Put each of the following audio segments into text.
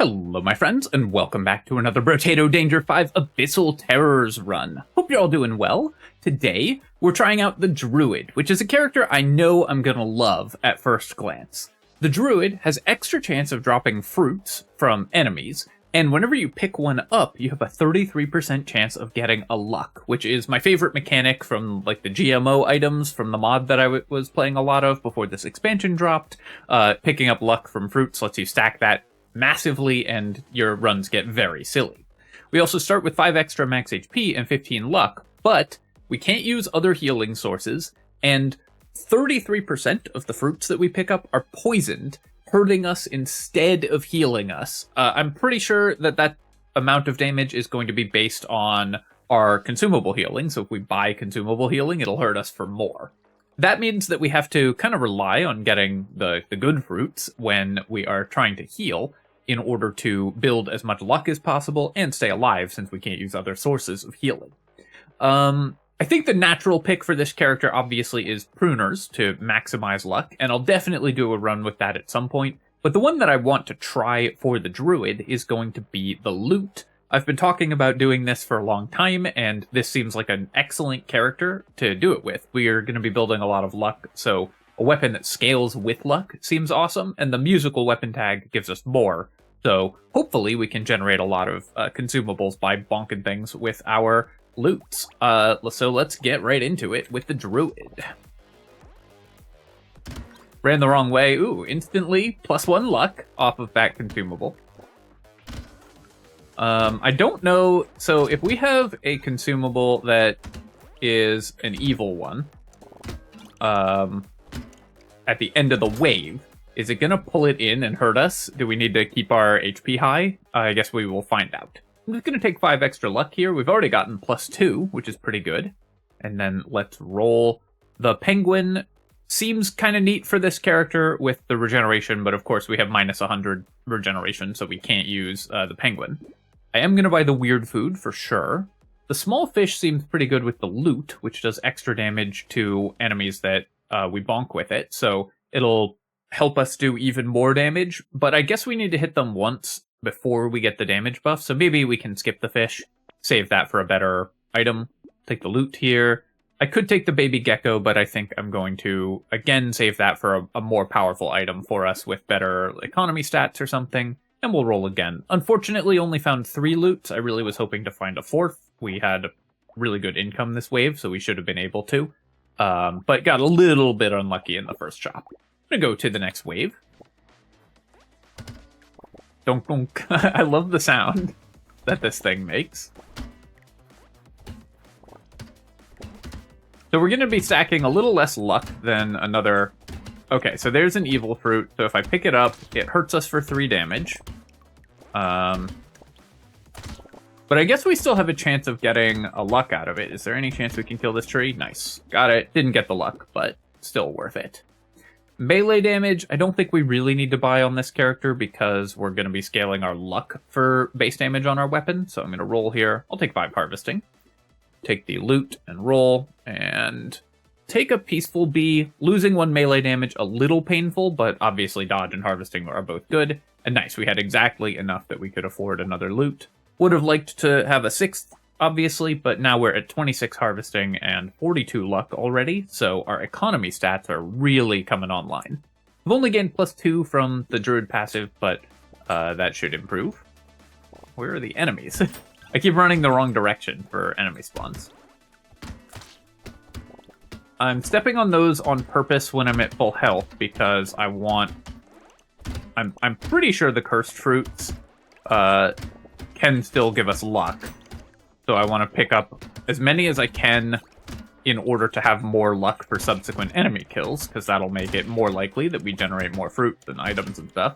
Hello my friends, and welcome back to another Brotato Danger 5 Abyssal Terrors run. Hope you're all doing well. Today, we're trying out the Druid, which is a character I know I'm gonna love at first glance. The Druid has extra chance of dropping fruits from enemies, and whenever you pick one up, you have a 33% chance of getting a luck, which is my favorite mechanic from like the GMO items from the mod that I was playing a lot of before this expansion dropped. Picking up luck from fruits lets you stack that massively, and your runs get very silly. We also start with 5 extra max HP and 15 luck, but we can't use other healing sources, and 33% of the fruits that we pick up are poisoned, hurting us instead of healing us. I'm pretty sure that amount of damage is going to be based on our consumable healing, so if we buy consumable healing, it'll hurt us for more. That means that we have to kind of rely on getting the good fruits when we are trying to heal in order to build as much luck as possible and stay alive, since we can't use other sources of healing. I think the natural pick for this character obviously is pruners to maximize luck, and I'll definitely do a run with that at some point, but the one that I want to try for the Druid is going to be the Lute. I've been talking about doing this for a long time, and this seems like an excellent character to do it with. We are going to be building a lot of luck, so a weapon that scales with luck seems awesome, and the musical weapon tag gives us more. So hopefully we can generate a lot of consumables by bonking things with our loots. So let's get right into it with the Druid. Ran the wrong way. Ooh, instantly +1 luck off of that consumable. I don't know, so if we have a consumable that is an evil one, at the end of the wave, is it gonna pull it in and hurt us? Do we need to keep our HP high? I guess we will find out. I'm just gonna take 5 extra luck here. We've already gotten +2, which is pretty good. And then let's roll. The penguin seems kind of neat for this character with the regeneration, but of course we have -100 regeneration, so we can't use the penguin. I am going to buy the weird food for sure. The small fish seems pretty good with the Lute, which does extra damage to enemies that we bonk with it, so it'll help us do even more damage, but I guess we need to hit them once before we get the damage buff, so maybe we can skip the fish, save that for a better item, take the Lute here. I could take the baby gecko, but I think I'm going to, again, save that for a more powerful item for us with better economy stats or something. And we'll roll again. Unfortunately, only found 3 loots. I really was hoping to find a 4th. We had really good income this wave, so we should have been able to. But got a little bit unlucky in the first chop. I'm gonna go to the next wave. Donk donk. I love the sound that this thing makes. So we're gonna be stacking a little less luck than another... Okay, so there's an evil fruit, so if I pick it up, it hurts us for 3 damage. But I guess we still have a chance of getting a luck out of it. Is there any chance we can kill this tree? Nice. Got it. Didn't get the luck, but still worth it. Melee damage, I don't think we really need to buy on this character because we're going to be scaling our luck for base damage on our weapon, so I'm going to roll here. I'll take 5 harvesting. Take the loot and roll, and... take a peaceful bee. Losing 1 melee damage, a little painful, but obviously dodge and harvesting are both good. And nice, we had exactly enough that we could afford another loot. Would have liked to have a 6th, obviously, but now we're at 26 harvesting and 42 luck already, so our economy stats are really coming online. We've only gained +2 from the Druid passive, but that should improve. Where are the enemies? I keep running the wrong direction for enemy spawns. I'm stepping on those on purpose when I'm at full health because I want... I'm pretty sure the cursed fruits can still give us luck. So I want to pick up as many as I can in order to have more luck for subsequent enemy kills, because that'll make it more likely that we generate more fruits and items and stuff.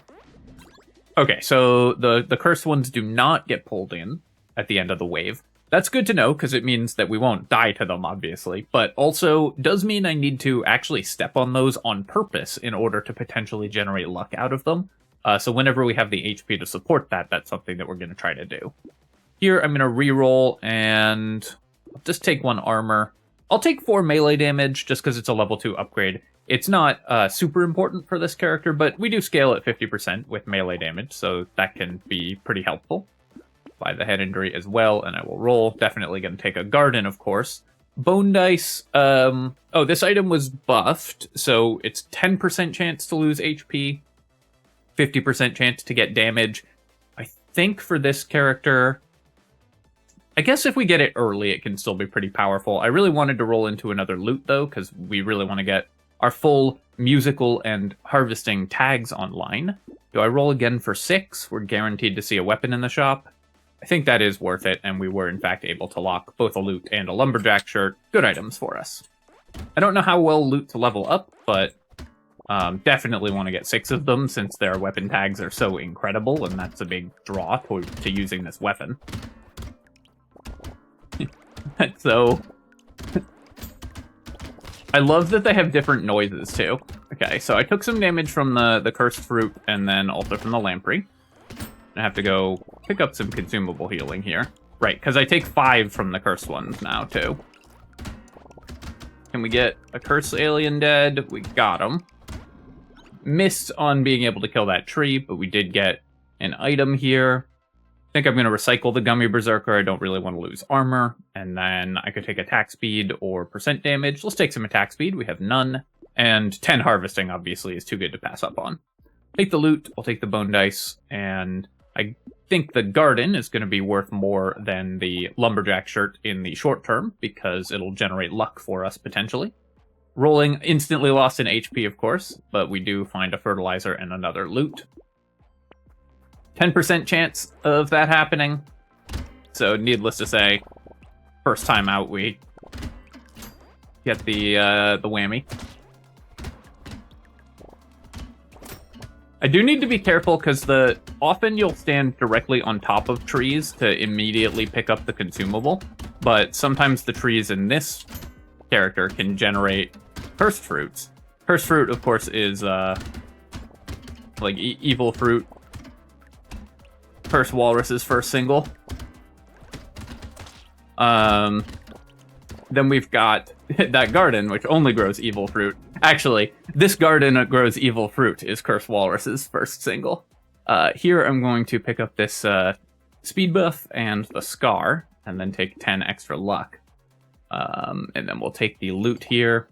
Okay, so the cursed ones do not get pulled in at the end of the wave. That's good to know, because it means that we won't die to them, obviously, but also does mean I need to actually step on those on purpose in order to potentially generate luck out of them. So whenever we have the HP to support that, that's something that we're going to try to do. Here, I'm going to reroll and just take 1 armor. I'll take 4 melee damage just because it's a level 2 upgrade. It's not super important for this character, but we do scale at 50% with melee damage, so that can be pretty helpful. Buy the head injury as well, and I will roll. Definitely going to take a garden, of course. Bone dice. Oh, this item was buffed, so it's 10% chance to lose HP, 50% chance to get damage. I think for this character, I guess if we get it early, it can still be pretty powerful. I really wanted to roll into another Lute, though, because we really want to get our full musical and harvesting tags online. Do I roll again for 6? We're guaranteed to see a weapon in the shop. I think that is worth it, and we were in fact able to lock both a Lute and a lumberjack shirt. Good items for us. I don't know how well Lute to level up, but definitely want to get 6 of them since their weapon tags are so incredible, and that's a big draw to using this weapon. So, I love that they have different noises too. Okay, so I took some damage from the cursed fruit and then also from the lamprey. I have to go pick up some consumable healing here. Right, because I take 5 from the cursed ones now too. Can we get a cursed alien dead? We got him. Missed on being able to kill that tree, but we did get an item here. I think I'm going to recycle the Gummy Berserker. I don't really want to lose armor. And then I could take attack speed or percent damage. Let's take some attack speed. We have none. And 10 harvesting, obviously, is too good to pass up on. Take the loot. I'll take the bone dice. And I think the garden is going to be worth more than the lumberjack shirt in the short term, because it'll generate luck for us, potentially. Rolling instantly lost in HP, of course, but we do find a fertilizer and another loot. 10% chance of that happening. So, needless to say, first time out, we get the whammy. I do need to be careful because often you'll stand directly on top of trees to immediately pick up the consumable, but sometimes the trees in this character can generate cursed fruits. Cursed fruit, of course, is like evil fruit. Cursed Walrus's first single. Then we've got that garden, which only grows evil fruit. Actually, this garden that grows evil fruit is Cursed Walrus's first single. Here I'm going to pick up this speed buff and the scar, and then take 10 extra luck. And then we'll take the loot here.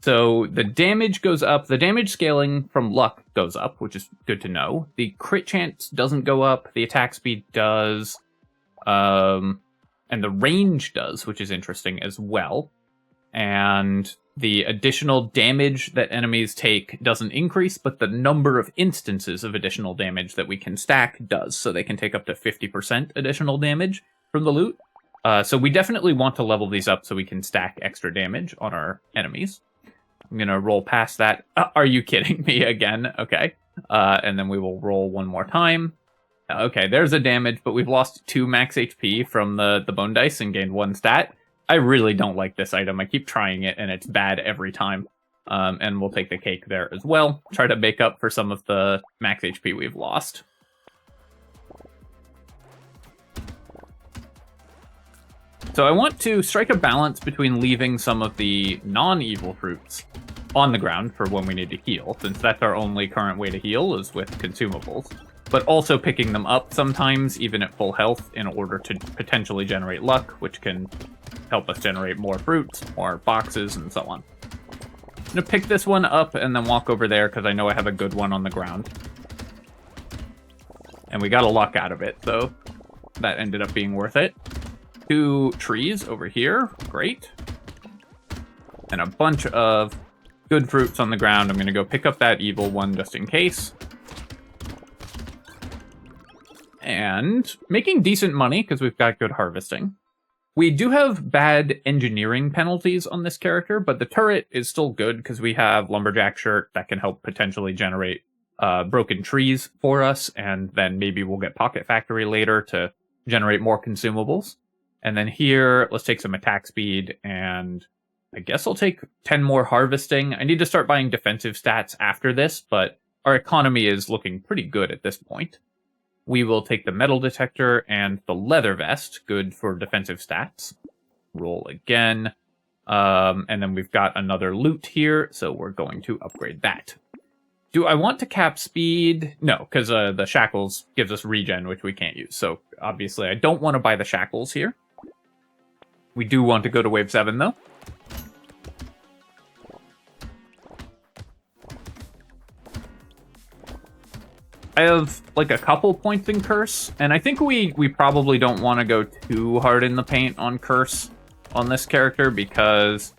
So the damage goes up. The damage scaling from luck goes up, which is good to know. The crit chance doesn't go up. The attack speed does. And the range does, which is interesting as well. And the additional damage that enemies take doesn't increase, but the number of instances of additional damage that we can stack does. So they can take up to 50% additional damage from the loot. So we definitely want to level these up so we can stack extra damage on our enemies. I'm going to roll past that. Are you kidding me again? Okay. And then we will roll one more time. Okay, there's a damage, but we've lost 2 max HP from the bone dice and gained 1 stat. I really don't like this item. I keep trying it, and it's bad every time. And we'll take the cake there as well. Try to make up for some of the max HP we've lost. So I want to strike a balance between leaving some of the non-evil fruits on the ground for when we need to heal, since that's our only current way to heal is with consumables, but also picking them up sometimes, even at full health, in order to potentially generate luck, which can help us generate more fruits, more boxes, and so on. I'm going to pick this one up and then walk over there, because I know I have a good one on the ground. And we got a luck out of it, so that ended up being worth it. 2 trees over here, great. And a bunch of good fruits on the ground. I'm going to go pick up that evil one just in case. And making decent money because we've got good harvesting. We do have bad engineering penalties on this character, but the turret is still good because we have Lumberjack Shirt that can help potentially generate broken trees for us, and then maybe we'll get Pocket Factory later to generate more consumables. And then here, let's take some attack speed, and I guess I'll take 10 more harvesting. I need to start buying defensive stats after this, but our economy is looking pretty good at this point. We will take the metal detector and the leather vest, good for defensive stats. Roll again. And then we've got another Lute here, so we're going to upgrade that. Do I want to cap speed? No, because the Shackles gives us regen, which we can't use. So obviously I don't want to buy the Shackles here. We do want to go to wave 7, though. I have, like, a couple points in Curse, and I think we probably don't want to go too hard in the paint on Curse on this character, because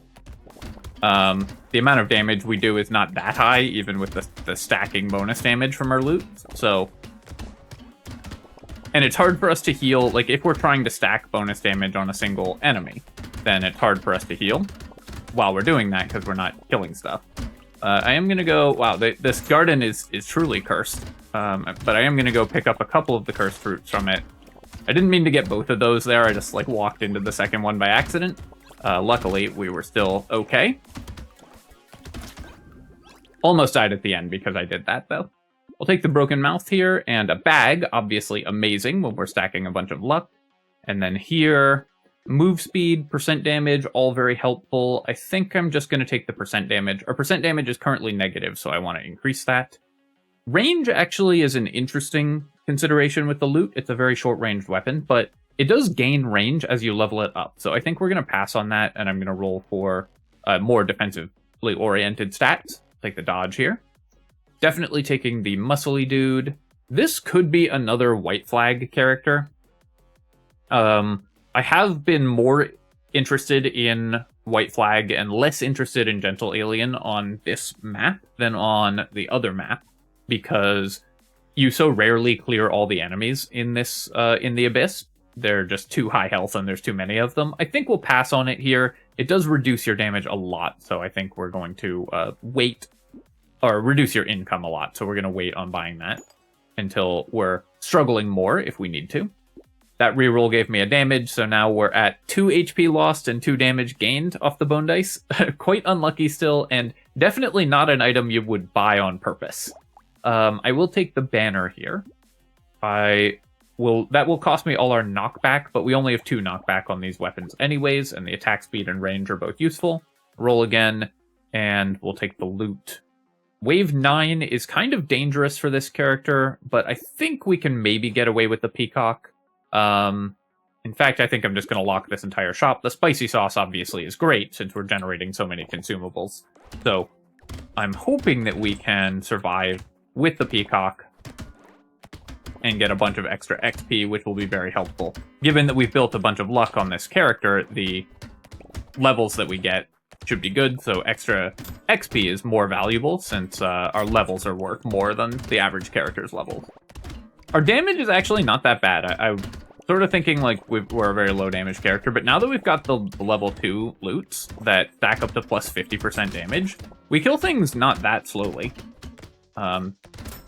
the amount of damage we do is not that high, even with the stacking bonus damage from our loot, so... And it's hard for us to heal, like, if we're trying to stack bonus damage on a single enemy, then it's hard for us to heal while we're doing that, because we're not killing stuff. I am going to go... Wow, this garden is truly cursed. But I am going to go pick up a couple of the cursed fruits from it. I didn't mean to get both of those there. I just, like, walked into the second one by accident. Luckily, we were still okay. Almost died at the end because I did that, though. We'll take the broken mouth here, and a bag, obviously amazing when we're stacking a bunch of luck. And then here, move speed, percent damage, all very helpful. I think I'm just going to take the percent damage. Our percent damage is currently negative, so I want to increase that. Range actually is an interesting consideration with the Lute. It's a very short-ranged weapon, but it does gain range as you level it up. So I think we're going to pass on that, and I'm going to roll for more defensively oriented stats, like the dodge here. Definitely taking the muscly dude. This could be another white flag character. I have been more interested in white flag and less interested in gentle alien on this map than on the other map, because you so rarely clear all the enemies in this in the Abyss. They're just too high health and there's too many of them. I think we'll pass on it here. It does reduce your damage a lot, so I think we're going to wait, or reduce your income a lot, so we're going to wait on buying that until we're struggling more if we need to. That reroll gave me a damage, so now we're at 2 HP lost and 2 damage gained off the bone dice. Quite unlucky still, and definitely not an item you would buy on purpose. I will take the banner here. That will cost me all our knockback, but we only have 2 knockback on these weapons anyways, and the attack speed and range are both useful. Roll again, and we'll take the loot. Wave 9 is kind of dangerous for this character, but I think we can maybe get away with the peacock. In fact, I think I'm just going to lock this entire shop. The spicy sauce obviously is great since we're generating so many consumables. So I'm hoping that we can survive with the peacock and get a bunch of extra XP, which will be very helpful. Given that we've built a bunch of luck on this character, the levels that we get should be good, so extra XP is more valuable since our levels are worth more than the average character's levels. Our damage is actually not that bad. I'm sort of thinking like we're a very low damage character, but now that we've got the level 2 loots that stack up to plus 50% damage, we kill things not that slowly.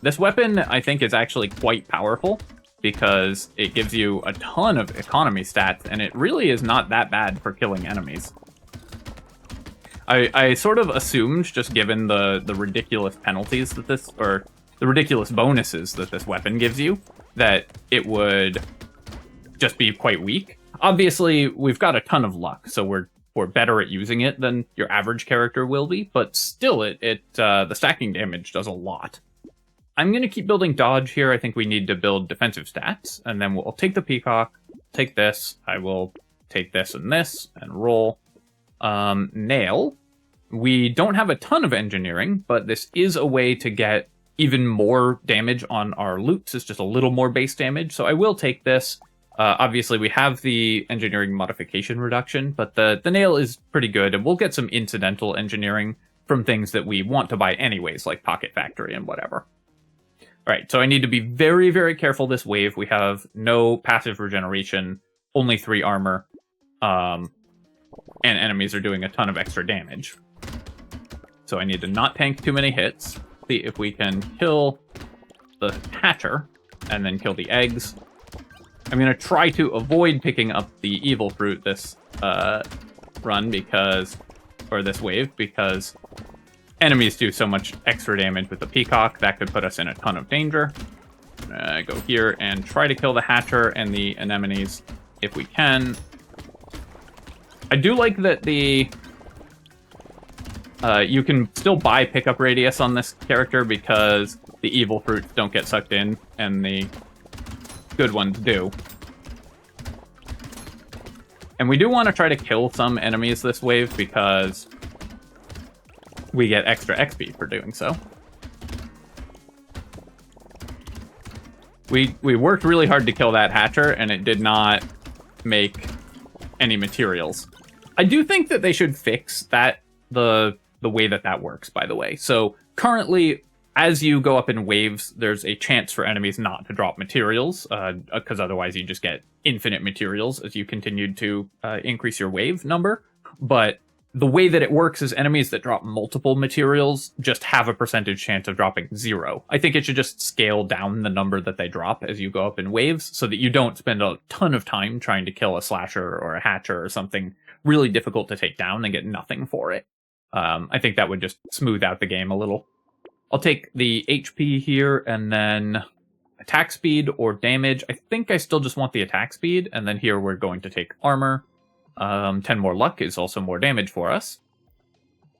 This weapon, I think, is actually quite powerful because it gives you a ton of economy stats, and it really is not that bad for killing enemies. I sort of assumed, just given the ridiculous penalties that this, or the ridiculous bonuses that this weapon gives you, that it would just be quite weak. Obviously, we've got a ton of luck, so we're better at using it than your average character will be, but still, the stacking damage does a lot. I'm going to keep building dodge here. I think we need to build defensive stats, and then we'll take the peacock, take this, I will take this and roll. Nail. We don't have a ton of engineering, but this is a way to get even more damage on our loots. It's just a little more base damage, so I will take this. Obviously, we have the engineering modification reduction, but the nail is pretty good, and we'll get some incidental engineering from things that we want to buy anyways, like Pocket Factory and whatever. All right, so I need to be very, very careful this wave. We have no passive regeneration, only 3 armor, and enemies are doing a ton of extra damage. So I need to not tank too many hits. See if we can kill the hatcher, and then kill the eggs. I'm going to try to avoid picking up the evil fruit this run or this wave, because enemies do so much extra damage with the peacock. That could put us in a ton of danger. Go here and try to kill the hatcher and the anemones if we can. I do like that the You can still buy pickup radius on this character because the evil fruits don't get sucked in, and the good ones do. And we do want to try to kill some enemies this wave because we get extra XP for doing so. We worked really hard to kill that Hatcher, and it did not make any materials. I do think that they should fix that, the way that works, by the way. So currently, as you go up in waves, there's a chance for enemies not to drop materials, because otherwise you just get infinite materials as you continue to increase your wave number. But the way that it works is enemies that drop multiple materials just have a percentage chance of dropping 0. I think it should just scale down the number that they drop as you go up in waves so that you don't spend a ton of time trying to kill a slasher or a hatcher or something really difficult to take down and get nothing for it. I think that would just smooth out the game a little. I'll take the HP here and then attack speed or damage. I think I still just want the attack speed, and then here we're going to take armor. 10 more luck is also more damage for us.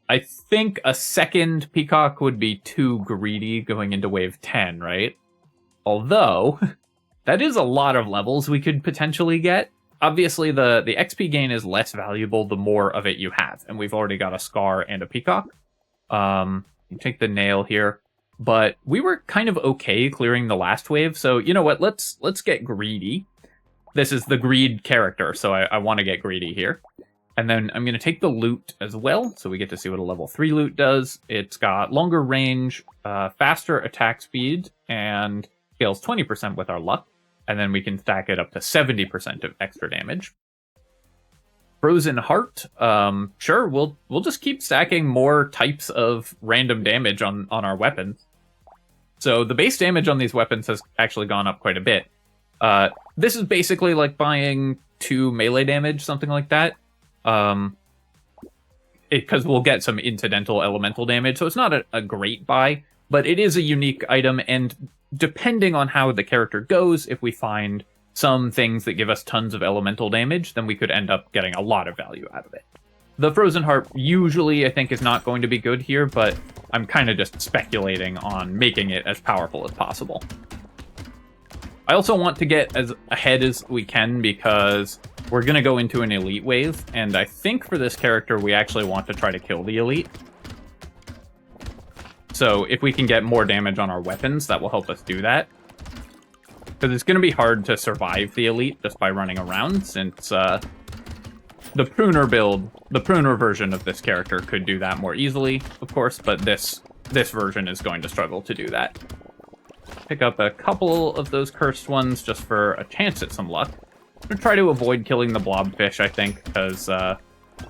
I think a second Peacock would be too greedy going into wave 10, right? Although, that is a lot of levels we could potentially get. Obviously, the XP gain is less valuable the more of it you have, and we've already got a Scar and a Peacock. You take the nail here, but we were kind of okay clearing the last wave, so you know what, let's get greedy. This is the greed character, so I want to get greedy here. And then I'm going to take the Lute as well, so we get to see what a level 3 Lute does. It's got longer range, faster attack speed, and scales 20% with our luck. And then we can stack it up to 70% of extra damage. Frozen Heart, sure, we'll just keep stacking more types of random damage on our weapons. So the base damage on these weapons has actually gone up quite a bit. This is basically like buying 2 melee damage, something like that. Because we'll get some incidental elemental damage, so it's not a great buy, but it is a unique item, and depending on how the character goes, if we find some things that give us tons of elemental damage, then we could end up getting a lot of value out of it. The Frozen Heart usually, I think, is not going to be good here, but I'm kind of just speculating on making it as powerful as possible. I also want to get as ahead as we can because we're going to go into an elite wave, and I think for this character we actually want to try to kill the elite. So if we can get more damage on our weapons, that will help us do that. Because it's going to be hard to survive the elite just by running around, since the pruner build, the pruner version of this character could do that more easily, of course, but this version is going to struggle to do that. Pick up a couple of those cursed ones just for a chance at some luck. I'm going to try to avoid killing the blobfish, I think, because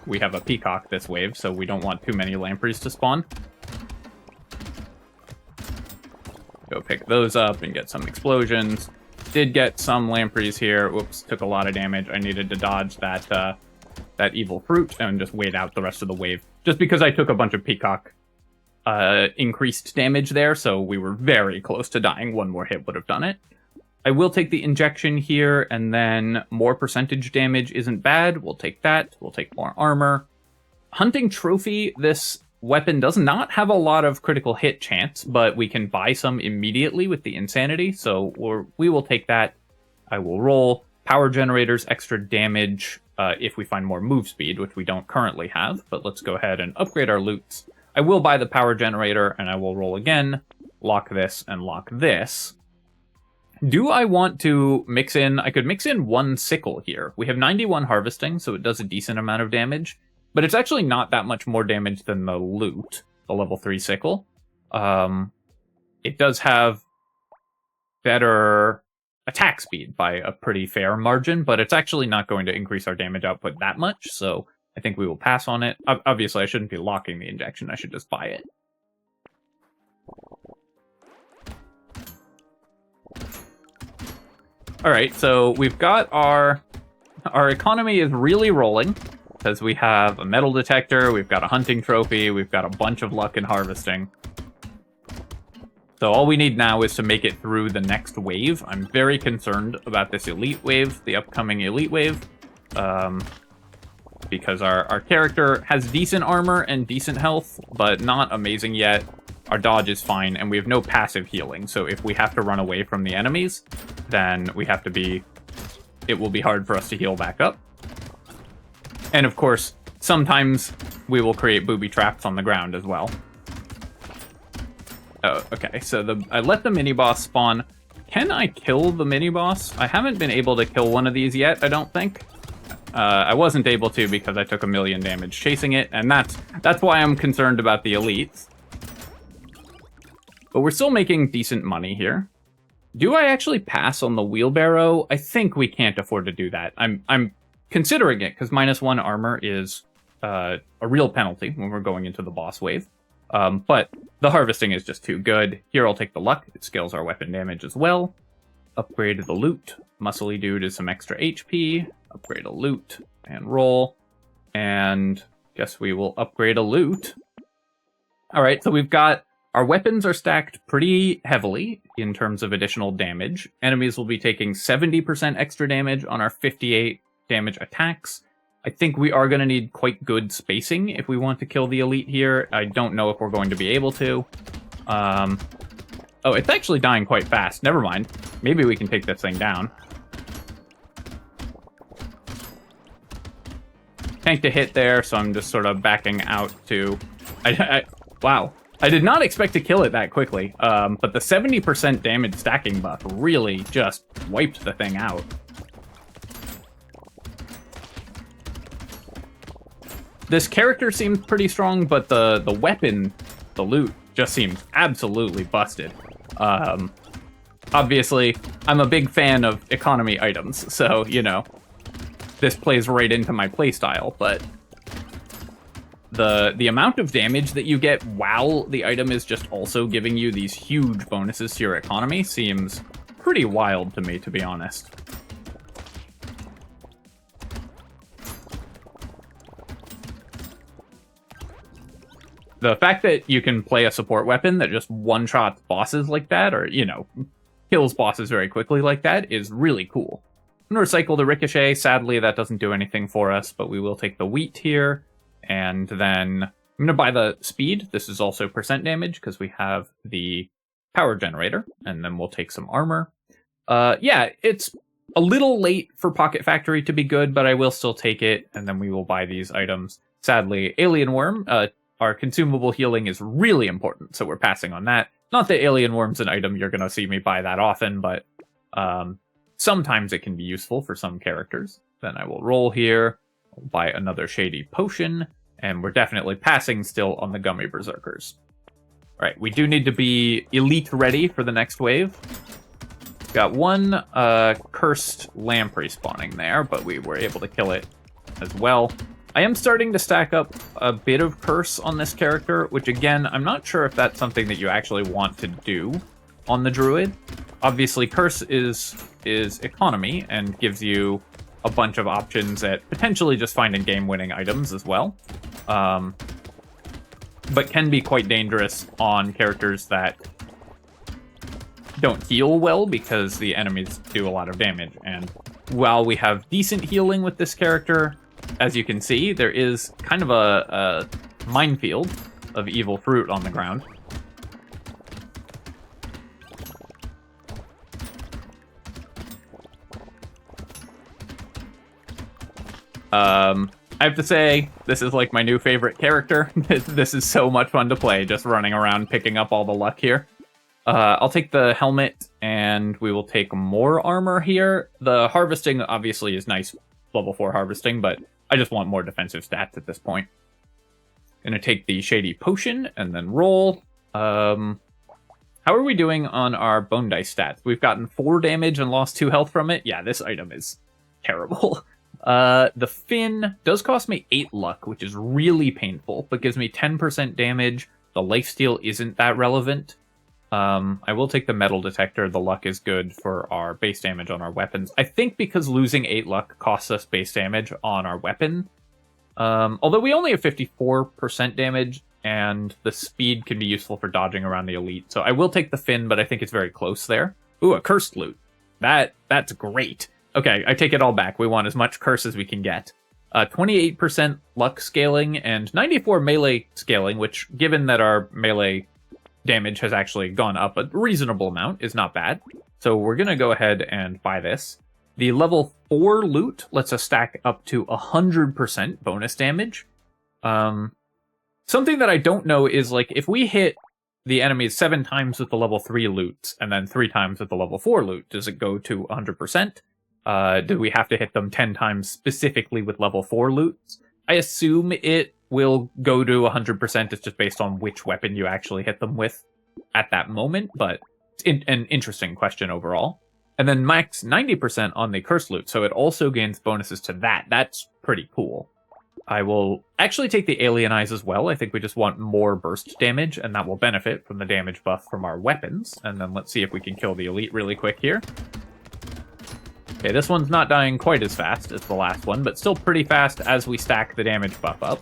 we have a Peacock this wave, so we don't want too many lampreys to spawn. Go pick those up and get some explosions. Did get some lampreys here. Whoops, took a lot of damage. I needed to dodge that evil fruit and just wait out the rest of the wave. Just because I took a bunch of Peacock increased damage there, so we were very close to dying. One more hit would have done it. I will take the injection here, and then more percentage damage isn't bad. We'll take that. We'll take more armor. Hunting Trophy, this weapon does not have a lot of critical hit chance, but we can buy some immediately with the Insanity, so we will take that. I will roll. Power Generators, extra damage if we find more move speed, which we don't currently have, but let's go ahead and upgrade our loots. I will buy the Power Generator, and I will roll again, lock this, and lock this. Do I want to mix in... I could mix in 1 sickle here. We have 91 harvesting, so it does a decent amount of damage, but it's actually not that much more damage than the Lute, the level 3 sickle. It does have better attack speed by a pretty fair margin, but it's actually not going to increase our damage output that much, so I think we will pass on it. Obviously, I shouldn't be locking the injection. I should just buy it. Alright, so we've got our economy is really rolling, because we have a metal detector, we've got a hunting trophy, we've got a bunch of luck in harvesting. So all we need now is to make it through the next wave. I'm very concerned about this elite wave, the upcoming elite wave. because our character has decent armor and decent health, but not amazing yet. Our dodge is fine, and we have no passive healing, so if we have to run away from the enemies, then we have to be... It will be hard for us to heal back up. And of course, sometimes we will create booby traps on the ground as well. Oh, okay, so I let the mini-boss spawn. Can I kill the mini-boss? I haven't been able to kill one of these yet, I don't think. I wasn't able to because I took 1 million damage chasing it, and that's why I'm concerned about the elites. But we're still making decent money here. Do I actually pass on the wheelbarrow? I think we can't afford to do that. I'm considering it, because -1 armor is a real penalty when we're going into the boss wave. But the harvesting is just too good. Here, I'll take the luck. It scales our weapon damage as well. Upgrade the loot. Muscly dude is some extra HP. Upgrade a loot and roll. And guess we will upgrade a loot. All right, so we've got... Our weapons are stacked pretty heavily in terms of additional damage. Enemies will be taking 70% extra damage on our 58 damage attacks. I think we are going to need quite good spacing if we want to kill the elite here. I don't know if we're going to be able to. Oh, it's actually dying quite fast. Never mind. Maybe we can take this thing down. Tank to hit there, so I'm just sort of backing out to... Wow. I did not expect to kill it that quickly, but the 70% damage stacking buff really just wiped the thing out. This character seems pretty strong, but the weapon, the loot, just seems absolutely busted. Obviously, I'm a big fan of economy items, so, you know, this plays right into my playstyle, but the amount of damage that you get while the item is just also giving you these huge bonuses to your economy seems pretty wild to me, to be honest. The fact that you can play a support weapon that just one-shots bosses like that, or, you know, kills bosses very quickly like that, is really cool. I'm going to recycle the Ricochet. Sadly, that doesn't do anything for us, but we will take the Wheat here. And then I'm going to buy the Speed. This is also percent damage, because we have the Power Generator. And then we'll take some Armor. Yeah, it's a little late for Pocket Factory to be good, but I will still take it. And then we will buy these items. Sadly, Alien Worm... our consumable healing is really important, so we're passing on that. Not that Alien Worm's an item you're going to see me buy that often, but sometimes it can be useful for some characters. Then I will roll here, I'll buy another Shady Potion, and we're definitely passing still on the Gummy Berserkers. Alright, we do need to be elite ready for the next wave. Got one cursed lamprey spawning there, but we were able to kill it as well. I am starting to stack up a bit of Curse on this character, which again, I'm not sure if that's something that you actually want to do on the Druid. Obviously, Curse is economy and gives you a bunch of options at potentially just finding game-winning items as well. But can be quite dangerous on characters that don't heal well because the enemies do a lot of damage. And while we have decent healing with this character, as you can see, there is kind of a minefield of evil fruit on the ground. I have to say, this is like my new favorite character. This is so much fun to play, just running around picking up all the luck here. I'll take the helmet, and we will take more armor here. The harvesting obviously is nice, level 4 harvesting, but I just want more defensive stats at this point. Gonna take the Shady Potion and then roll. How are we doing on our Bone Dice stats? We've gotten 4 damage and lost 2 health from it. Yeah, this item is terrible. The Fin does cost me 8 luck, which is really painful, but gives me 10% damage. The lifesteal isn't that relevant. I will take the Metal Detector. The luck is good for our base damage on our weapons. I think because losing 8 luck costs us base damage on our weapon. Although we only have 54% damage, and the speed can be useful for dodging around the elite. So I will take the Fin, but I think it's very close there. Ooh, a Cursed Loot. That's great. Okay, I take it all back. We want as much Curse as we can get. 28% luck scaling and 94 melee scaling, which, given that our melee damage has actually gone up a reasonable amount, is not bad. So we're going to go ahead and buy this. The level 4 Lute lets us stack up to 100% bonus damage. Something that I don't know is, like, if we hit the enemies 7 times with the level 3 Lutes and then 3 times with the level 4 Lute, does it go to 100%? Do we have to hit them 10 times specifically with level 4 Lutes? I assume it will go to 100%. It's just based on which weapon you actually hit them with at that moment, but it's an interesting question overall. And then max 90% on the Cursed Lute, so it also gains bonuses to that. That's pretty cool. I will actually take the Alienize as well. I think we just want more burst damage, and that will benefit from the damage buff from our weapons. And then let's see if we can kill the Elite really quick here. Okay, this one's not dying quite as fast as the last one, but still pretty fast as we stack the damage buff up.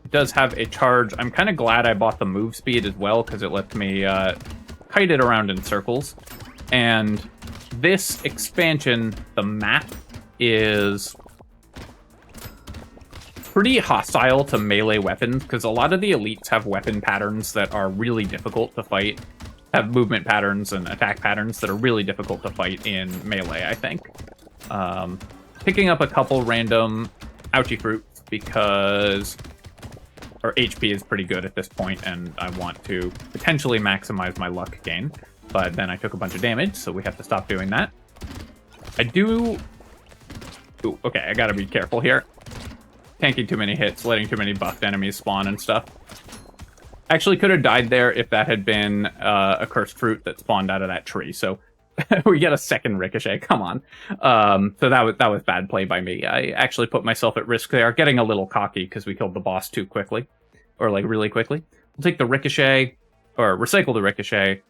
It does have a charge. I'm kind of glad I bought the move speed as well, because it lets me kite it around in circles. And this expansion, the map, is pretty hostile to melee weapons, because a lot of the elites have weapon patterns that are really difficult to fight, have movement patterns and attack patterns that are really difficult to fight in melee, I think. Picking up a couple random ouchie fruits because our HP is pretty good at this point, and I want to potentially maximize my luck gain. But then I took a bunch of damage, so we have to stop doing that. I do... Ooh, okay, I gotta be careful here. Tanking too many hits, letting too many buffed enemies spawn and stuff. Actually could have died there if that had been a cursed fruit that spawned out of that tree. So we get a second ricochet. Come on. So that was bad play by me. I actually put myself at risk there, getting a little cocky because we killed the boss too quickly, or like really quickly. We'll take the ricochet, or recycle the ricochet.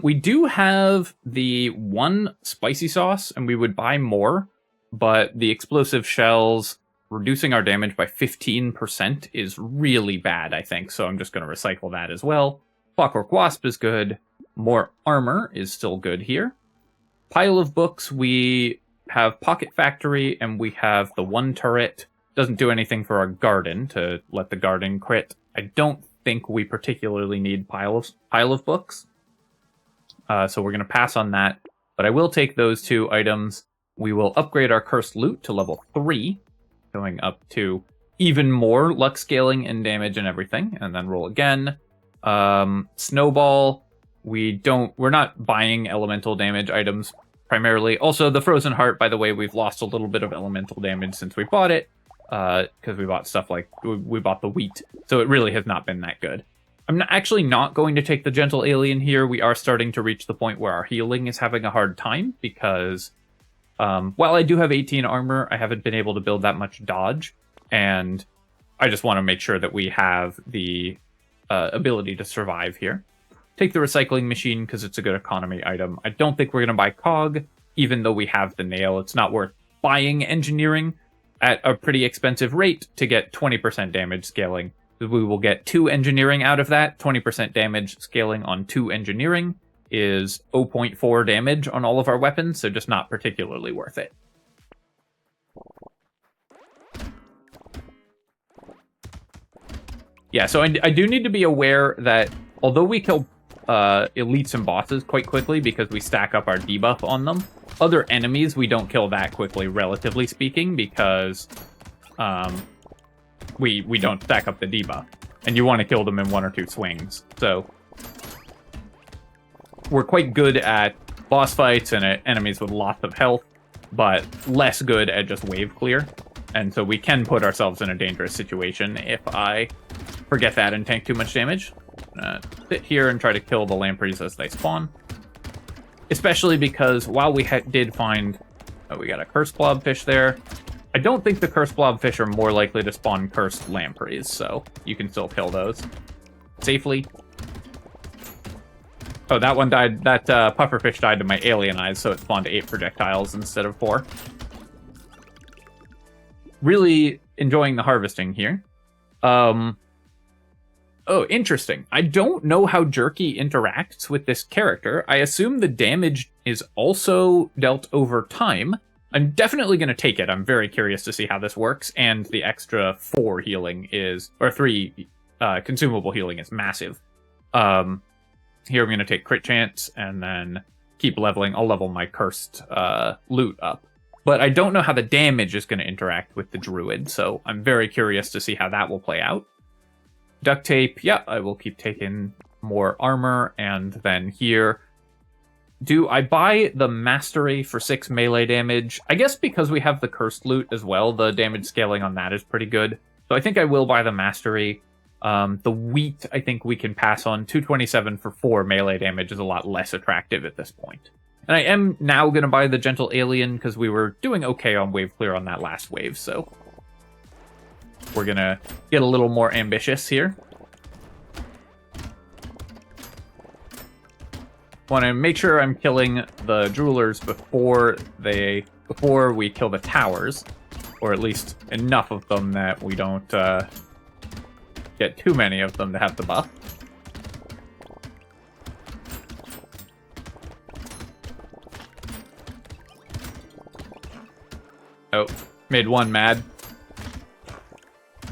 We do have the one spicy sauce, and we would buy more, but the explosive shells reducing our damage by 15% is really bad, I think, so I'm just going to recycle that as well. Clockwork Wasp is good. More armor is still good here. Pile of books, we have Pocket Factory, and we have the one turret. Doesn't do anything for our garden to let the garden crit. I don't think we particularly need pile of books. So we're going to pass on that, but I will take those 2 items. We will upgrade our Cursed Lute to level 3, going up to even more luck scaling and damage and everything, and then roll again. Snowball, we're not buying elemental damage items primarily. Also, the Frozen Heart, by the way, we've lost a little bit of elemental damage since we bought it, because we bought stuff like, we bought the wheat, so it really has not been that good. I'm actually not going to take the Gentle Alien here. We are starting to reach the point where our healing is having a hard time, because while I do have 18 armor, I haven't been able to build that much dodge, and I just want to make sure that we have the ability to survive here. Take the recycling machine because it's a good economy item. I don't think we're going to buy Cog, even though we have the nail. It's not worth buying engineering at a pretty expensive rate to get 20% damage scaling. We will get 2 engineering out of that. 20% damage scaling on 2 engineering is 0.4 damage on all of our weapons, so just not particularly worth it. Yeah, so I do need to be aware that although we kill elites and bosses quite quickly because we stack up our debuff on them, other enemies we don't kill that quickly, relatively speaking, because we don't stack up the debuff, and you want to kill them in 1 or 2 swings. So we're quite good at boss fights and at enemies with lots of health, but less good at just wave clear. And so we can put ourselves in a dangerous situation if I forget that and tank too much damage. Sit here and try to kill the lampreys as they spawn. Especially because while we did find... Oh, we got a cursed blobfish there. I don't think the cursed blobfish are more likely to spawn cursed lampreys, so you can still kill those safely. Oh, that one died. That pufferfish died to my Alienize, so it spawned 8 projectiles instead of 4. Really enjoying the harvesting here. Oh, interesting. I don't know how Jerky interacts with this character. I assume the damage is also dealt over time, I'm definitely going to take it. I'm very curious to see how this works, and the extra 4 healing is, or 3 consumable healing is massive. Here I'm going to take crit chance, and then keep leveling. I'll level my cursed Lute up. But I don't know how the damage is going to interact with the Druid, so I'm very curious to see how that will play out. Duct tape, yeah, I will keep taking more armor, and then here... Do I buy the Mastery for 6 melee damage? I guess because we have the Cursed Lute as well, the damage scaling on that is pretty good. So I think I will buy the Mastery. The Wheat, I think we can pass on. 227 for 4 melee damage is a lot less attractive at this point. And I am now going to buy the Gentle Alien, because we were doing okay on wave clear on that last wave, so... We're going to get a little more ambitious here. Want to make sure I'm killing the Jewelers before we kill the towers, or at least enough of them that we don't get too many of them to have the buff. Oh, made one mad.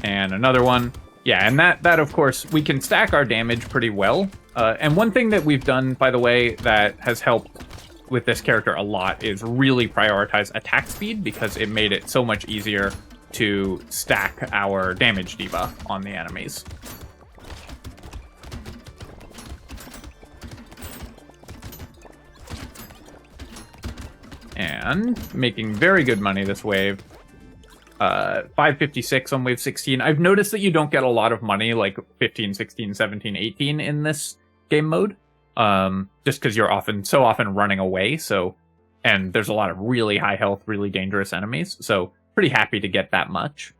And another one. Yeah, and that of course, we can stack our damage pretty well. And one thing that we've done, by the way, that has helped with this character a lot is really prioritize attack speed, because it made it so much easier to stack our damage debuff on the enemies. And making very good money this wave. 556 on wave 16. I've noticed that you don't get a lot of money like 15, 16, 17, 18 in this game mode. Just because you're so often running away, and there's a lot of really high health, really dangerous enemies, so pretty happy to get that much.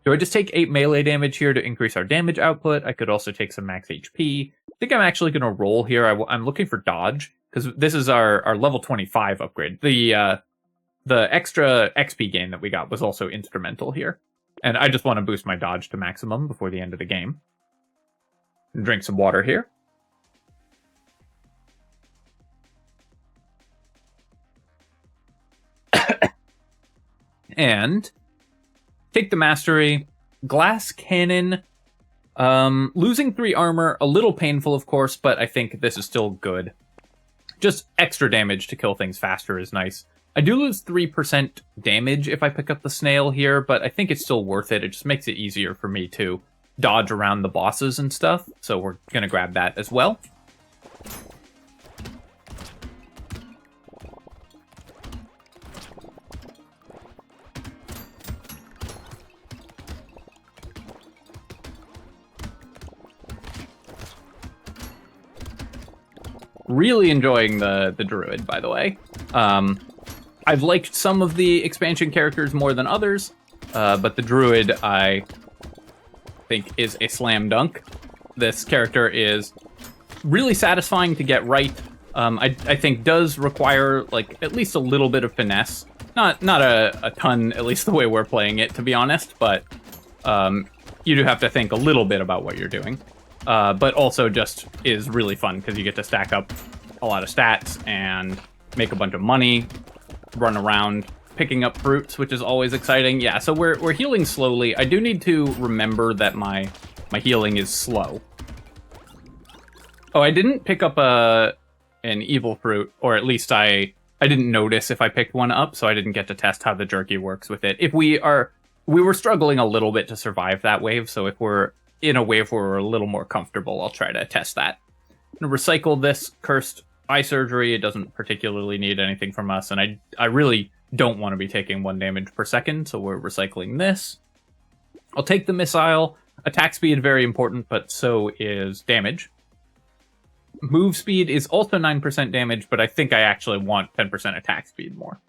Do I just take 8 melee damage here to increase our damage output? I could also take some max HP. I think I'm actually going to roll here. I'm looking for dodge, because this is our level 25 upgrade. The extra XP gain that we got was also instrumental here. And I just want to boost my dodge to maximum before the end of the game. Drink some water here. And take the Mastery. Glass Cannon. Losing 3 armor, a little painful of course, but I think this is still good. Just extra damage to kill things faster is nice. I do lose 3% damage if I pick up the Snail here, but I think it's still worth it. It just makes it easier for me to dodge around the bosses and stuff, so we're going to grab that as well. Really enjoying the Druid, by the way. I've liked some of the expansion characters more than others, but the Druid, I think, is a slam dunk. This character is really satisfying to get right. I think does require, like, at least a little bit of finesse. Not a ton, at least the way we're playing it, to be honest, but you do have to think a little bit about what you're doing. But also just is really fun, because you get to stack up a lot of stats and make a bunch of money, run around picking up fruits, which is always exciting. Yeah, so we're healing slowly. I do need to remember that my healing is slow. Oh, I didn't pick up an evil fruit, or at least I didn't notice if I picked one up, so I didn't get to test how the jerky works with it. We were struggling a little bit to survive that wave, so if we're in a wave where we're a little more comfortable, I'll try to test that. I'm gonna recycle this cursed eye surgery. It doesn't particularly need anything from us, and I really don't want to be taking 1 damage per second, so we're recycling this. I'll take the missile. Attack speed, very important, but so is damage. Move speed is also 9% damage, but I think I actually want 10% attack speed more.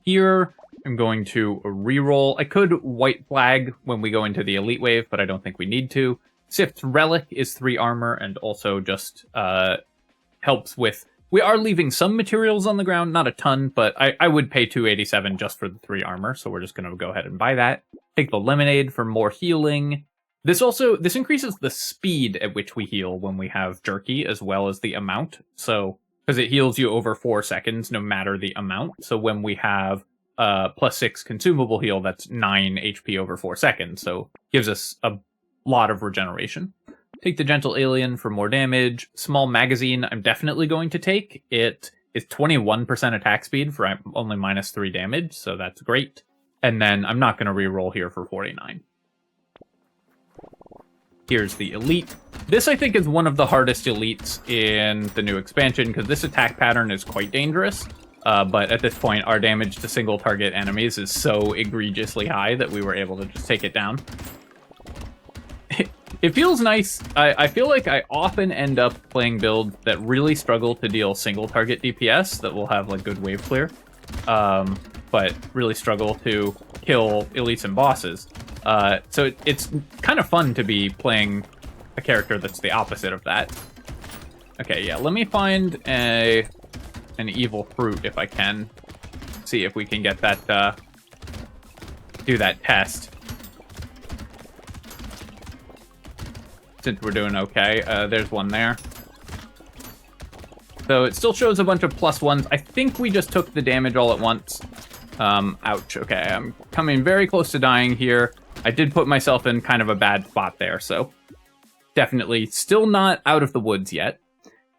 Here, I'm going to reroll. I could white flag when we go into the elite wave, but I don't think we need to. Sift's Relic is 3 armor and also just helps with... We are leaving some materials on the ground, not a ton, but I would pay 287 just for the 3 armor, so we're just going to go ahead and buy that. Take the Lemonade for more healing. This increases the speed at which we heal when we have Jerky, as well as the amount, so because it heals you over 4 seconds no matter the amount. So when we have +6 consumable heal, that's 9 HP over 4 seconds, so gives us a lot of regeneration. Take the Gentle Alien for more damage. Small Magazine I'm definitely going to take. It is 21% attack speed for only -3 damage, so that's great. And then I'm not going to reroll here for 49. Here's the Elite. This, I think, is one of the hardest elites in the new expansion, because this attack pattern is quite dangerous. But at this point, our damage to single target enemies is so egregiously high that we were able to just take it down. It feels nice. I feel like I often end up playing builds that really struggle to deal single target DPS that will have like good wave clear, but really struggle to kill elites and bosses. So it's kind of fun to be playing a character that's the opposite of that. Okay, yeah, let me find an evil fruit if I can. See if we can get that, do that test. Since we're doing okay. There's one there. So it still shows a bunch of +1s. I think we just took the damage all at once. Ouch. Okay, I'm coming very close to dying here. I did put myself in kind of a bad spot there, so definitely still not out of the woods yet.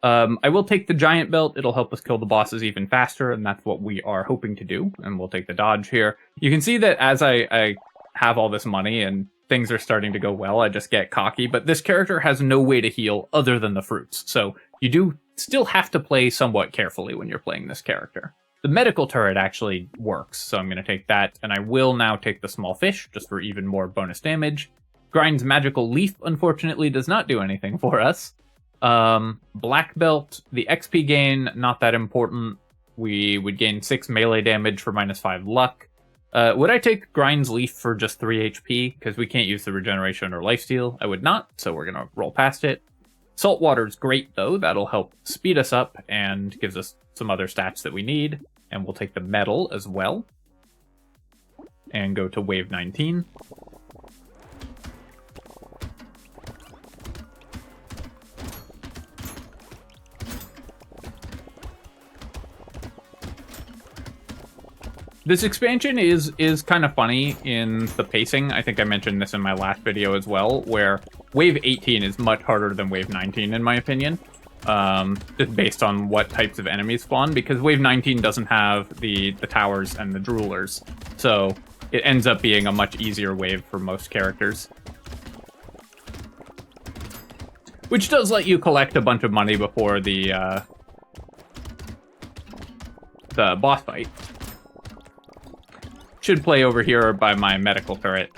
I will take the Giant Belt. It'll help us kill the bosses even faster, and that's what we are hoping to do. And we'll take the dodge here. You can see that as I have all this money and things are starting to go well, I just get cocky. But this character has no way to heal other than the fruits, so you do still have to play somewhat carefully when you're playing this character. The medical turret actually works, so I'm going to take that, and I will now take the small fish, just for even more bonus damage. Grind's magical leaf, unfortunately, does not do anything for us. Black belt, the XP gain, not that important. We would gain 6 melee damage for -5 luck. Would I take Grind's leaf for just 3 HP? Because we can't use the regeneration or lifesteal. I would not, so we're going to roll past it. Saltwater's great, though. That'll help speed us up and gives us some other stats that we need. And we'll take the metal as well. And go to wave 19. This expansion is kind of funny in the pacing. I think I mentioned this in my last video as well, where wave 18 is much harder than wave 19 in my opinion. Just based on what types of enemies spawn, because wave 19 doesn't have the towers and the droolers, so it ends up being a much easier wave for most characters. Which does let you collect a bunch of money before the boss fight. Should play over here by my medical turret.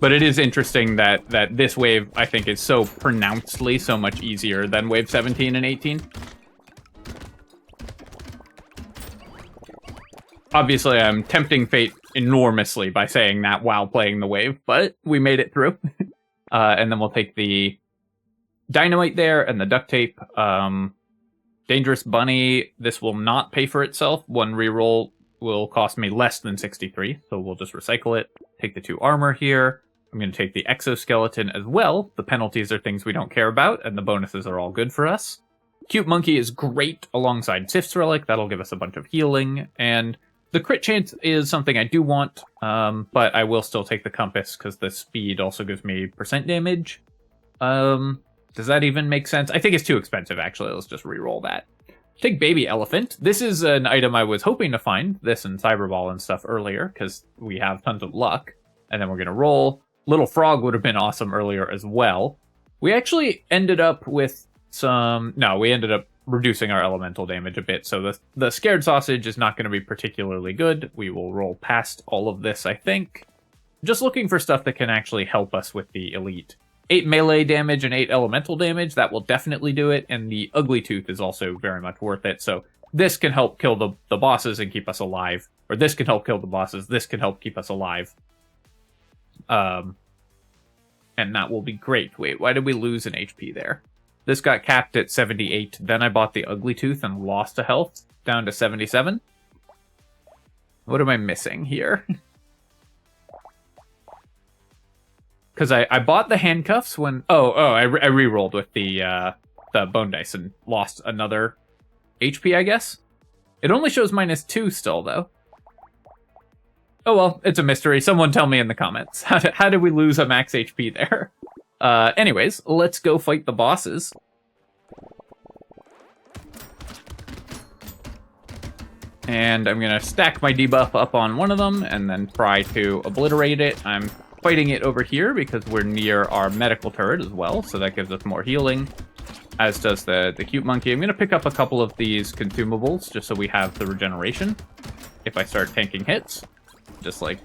But it is interesting that this wave, I think, is so pronouncedly so much easier than wave 17 and 18. Obviously, I'm tempting fate enormously by saying that while playing the wave, but we made it through. And then we'll take the dynamite there and the duct tape. Dangerous Bunny, this will not pay for itself. One reroll will cost me less than 63, so we'll just recycle it. Take the 2 armor here. I'm going to take the exoskeleton as well. The penalties are things we don't care about, and the bonuses are all good for us. Cute Monkey is great alongside Sif's Relic. That'll give us a bunch of healing. And the crit chance is something I do want, but I will still take the compass because the speed also gives me % damage. Does that even make sense? I think it's too expensive, actually. Let's just re-roll that. Take Baby Elephant. This is an item I was hoping to find, this and Cyberball and stuff earlier, because we have tons of luck. And then we're going to roll. Little Frog would have been awesome earlier as well. We actually ended up with some... No, we ended up reducing our elemental damage a bit, so the Scared Sausage is not going to be particularly good. We will roll past all of this, I think. Just looking for stuff that can actually help us with the Elite. 8 melee damage and 8 elemental damage, that will definitely do it, and the Ugly Tooth is also very much worth it, so this can help kill the bosses and keep us alive. Or this can help kill the bosses, this can help keep us alive. And that will be great. Wait, why did we lose an HP there? This got capped at 78, then I bought the Ugly Tooth and lost a health down to 77. What am I missing here? Because I bought the handcuffs when... I re-rolled with the the bone dice and lost another HP, I guess. It only shows -2 still, though. Oh well, it's a mystery. Someone tell me in the comments. How did we lose a max HP there? Anyways, let's go fight the bosses. And I'm gonna stack my debuff up on one of them and then try to obliterate it. I'm fighting it over here because we're near our medical turret as well, so that gives us more healing, as does the cute monkey. I'm gonna pick up a couple of these consumables just so we have the regeneration. If I start tanking hits, just like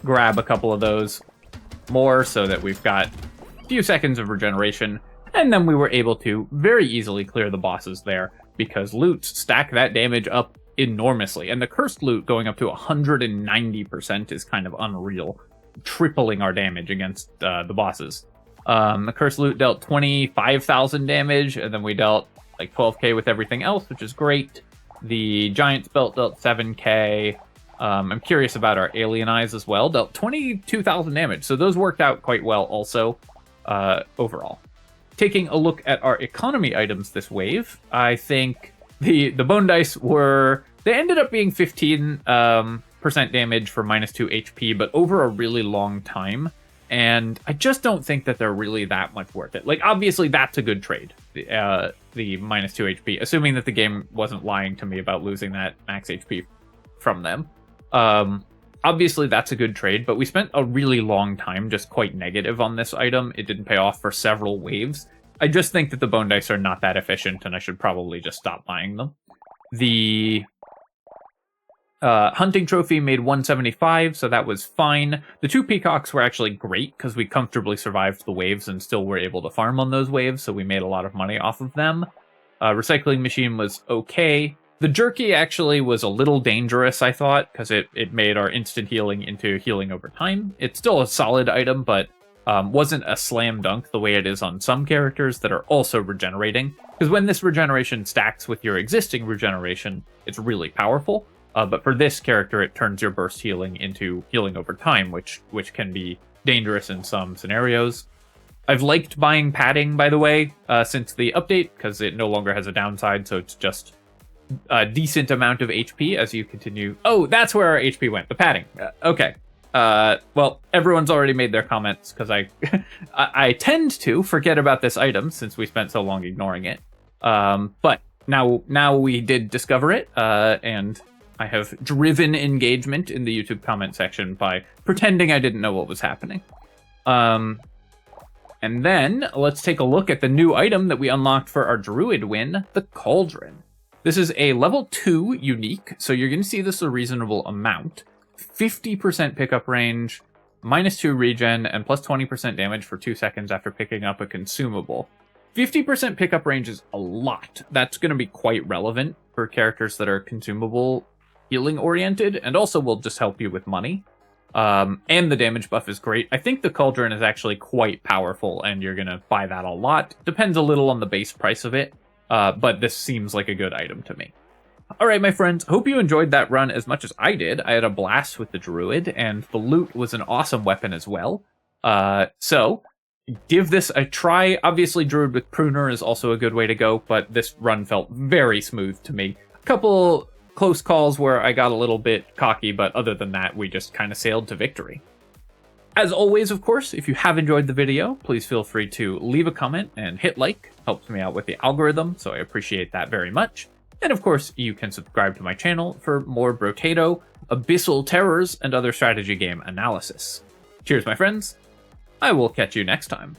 grab a couple of those more so that we've got a few seconds of regeneration. And then we were able to very easily clear the bosses there because lutes stack that damage up enormously. And the cursed loot going up to 190% is kind of unreal, tripling our damage against the bosses. The cursed loot dealt 25,000 damage, and then we dealt like 12k with everything else, which is great. The giant's belt dealt 7k. I'm curious about our alien eyes as well, dealt 22,000 damage, so those worked out quite well also overall. Taking a look at our economy items this wave, I think the bone dice they ended up being 15% damage for -2 HP, but over a really long time. And I just don't think that they're really that much worth it. Like, obviously, that's a good trade, the -2 HP, assuming that the game wasn't lying to me about losing that max HP from them. Obviously, that's a good trade, but we spent a really long time just quite negative on this item. It didn't pay off for several waves. I just think that the bone dice are not that efficient, and I should probably just stop buying them. The hunting trophy made 175, so that was fine. The 2 peacocks were actually great, because we comfortably survived the waves and still were able to farm on those waves, so we made a lot of money off of them. Recycling machine was okay. The jerky actually was a little dangerous, I thought, because it made our instant healing into healing over time. It's still a solid item, but wasn't a slam dunk the way it is on some characters that are also regenerating. Because when this regeneration stacks with your existing regeneration, it's really powerful. But for this character, it turns your burst healing into healing over time, which can be dangerous in some scenarios. I've liked buying padding, by the way, since the update, because it no longer has a downside, so it's just a decent amount of HP as you continue. Oh, that's where our HP went, the padding. Okay. Well, everyone's already made their comments, because I tend to forget about this item since we spent so long ignoring it. But now we did discover it, and I have driven engagement in the YouTube comment section by pretending I didn't know what was happening. And then let's take a look at the new item that we unlocked for our Druid win, the Cauldron. This is a level 2 unique, so you're going to see this a reasonable amount. 50% pickup range, -2 regen, and plus 20% damage for 2 seconds after picking up a consumable. 50% pickup range is a lot. That's going to be quite relevant for characters that are consumable healing oriented, and also will just help you with money. And the damage buff is great. I think the Cauldron is actually quite powerful, and you're going to buy that a lot. Depends a little on the base price of it, but this seems like a good item to me. Alright, my friends, hope you enjoyed that run as much as I did. I had a blast with the Druid, and the Lute was an awesome weapon as well. So, give this a try. Obviously, Druid with Pruner is also a good way to go, but this run felt very smooth to me. A couple close calls where I got a little bit cocky, but other than that, we just kind of sailed to victory. As always, of course, if you have enjoyed the video, please feel free to leave a comment and hit like. Helps me out with the algorithm, so I appreciate that very much. And of course, you can subscribe to my channel for more Brotato, Abyssal Terrors, and other strategy game analysis. Cheers, my friends. I will catch you next time.